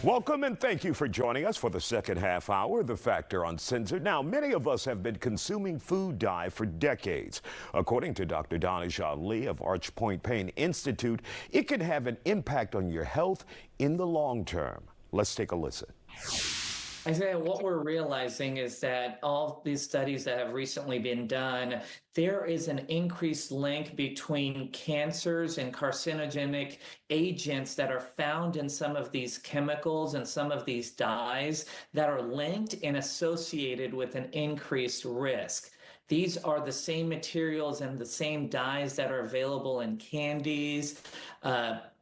Welcome and thank you for joining us for the second half hour of The Factor Uncensored. Now, many of us have been consuming food dye for decades. According to Dr. Danish Ali of Arch Point Pain Institute, it can have an impact on your health in the long term. Let's take a listen. Isaiah, what we're realizing is that all these studies that have recently been done, there is an increased link between cancers and carcinogenic agents that are found in some of these chemicals and some of these dyes that are linked and associated with an increased risk. These are the same materials and the same dyes that are available in candies,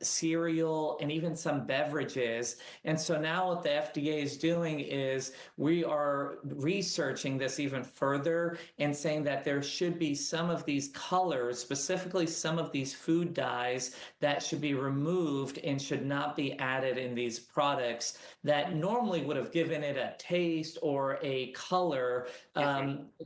cereal, and even some beverages. And so now what the FDA is doing is we are researching this even further and saying that there should be some of these colors, specifically some of these food dyes, that should be removed and should not be added in these products that normally would have given it a taste or a color,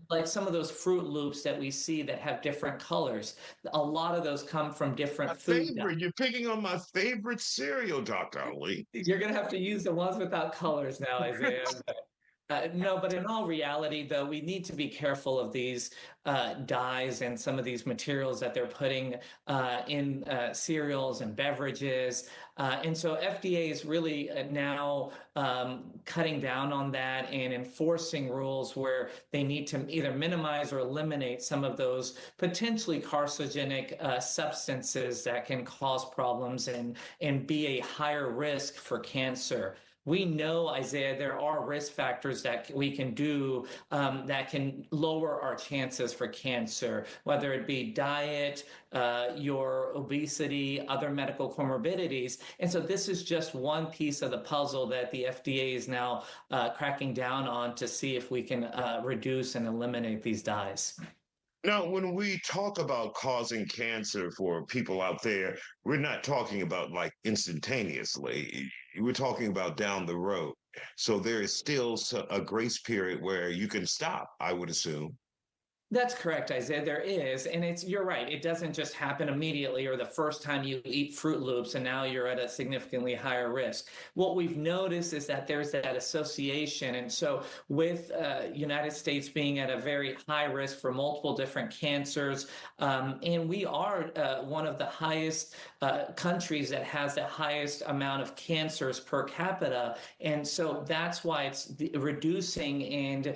like some of those Fruit Loops that we see that have different colors. A lot of those come from different food dyes. You're picking on my favorite cereal, Dr. Ali. You're going to have to use the ones without colors now, Isaiah. No, but in all reality, though, we need to be careful of these dyes and some of these materials that they're putting in cereals and beverages. And so FDA is really now cutting down on that and enforcing rules where they need to either minimize or eliminate some of those potentially carcinogenic substances that can cause problems and be a higher risk for cancer. We know, Isaiah, there are risk factors that we can do that can lower our chances for cancer, whether it be diet, your obesity, other medical comorbidities. And so this is just one piece of the puzzle that the FDA is now cracking down on to see if we can reduce and eliminate these dyes. Now, when we talk about causing cancer for people out there, we're not talking about like instantaneously. We're talking about down the road. So there is still a grace period where you can stop, I would assume. That's correct, Isaiah. There is. And you're right. It doesn't just happen immediately or the first time you eat Fruit Loops and now you're at a significantly higher risk. What we've noticed is that there's that association. And so with United States being at a very high risk for multiple different cancers, and we are one of the highest countries that has the highest amount of cancers per capita. And so that's why it's reducing and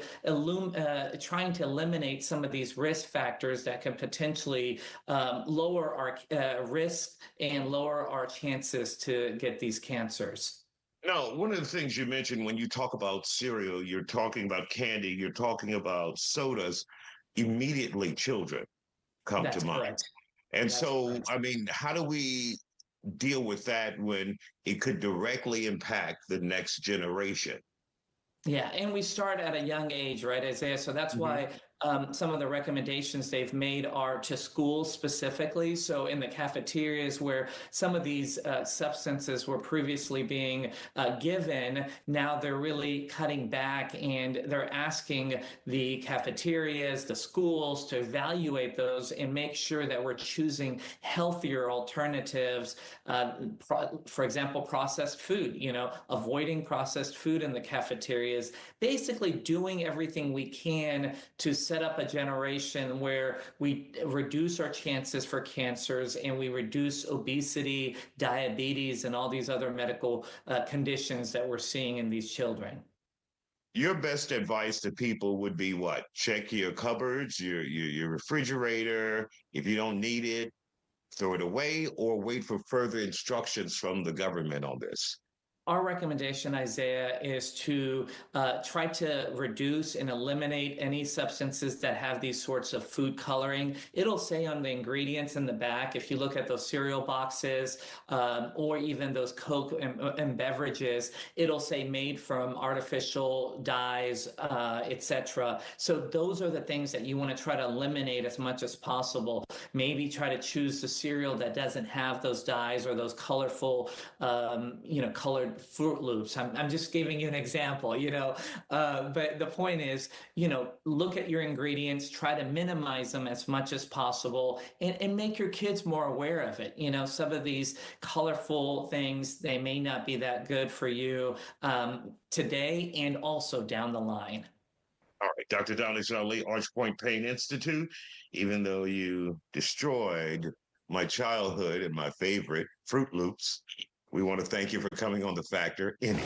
trying to eliminate some of these risk factors that can potentially lower our risk and lower our chances to get these cancers. Now, one of the things you mentioned when you talk about cereal, you're talking about candy, you're talking about sodas, immediately children come That's to mind. correct. And That's so, correct. I mean, how do we deal with that when it could directly impact the next generation? Yeah, and we start at a young age, right, Isaiah? So that's why some of the recommendations they've made are to schools specifically. So in the cafeterias where some of these substances were previously being given, now they're really cutting back and they're asking the cafeterias, the schools to evaluate those and make sure that we're choosing healthier alternatives. For example, processed food, avoiding processed food in the cafeterias, basically doing everything we can to set up a generation where we reduce our chances for cancers and we reduce obesity, diabetes, and all these other medical conditions that we're seeing in these children. Your best advice to people would be what? Check your cupboards, your refrigerator. If you don't need it, throw it away or wait for further instructions from the government on this. Our recommendation, Isaiah, is to try to reduce and eliminate any substances that have these sorts of food coloring. It'll say on the ingredients in the back, if you look at those cereal boxes or even those Coke and beverages, it'll say made from artificial dyes, etc. So those are the things that you want to try to eliminate as much as possible. Maybe try to choose the cereal that doesn't have those dyes or those colorful, colored Fruit Loops. I'm just giving you an example, but the point is, look at your ingredients, try to minimize them as much as possible, and make your kids more aware of it. Some of these colorful things, they may not be that good for you today and also down the line. All right, Dr. Danish Ali, Arch Point Pain Institute, even though you destroyed my childhood and my favorite, Fruit Loops, we want to thank you for coming on The Factor anyway.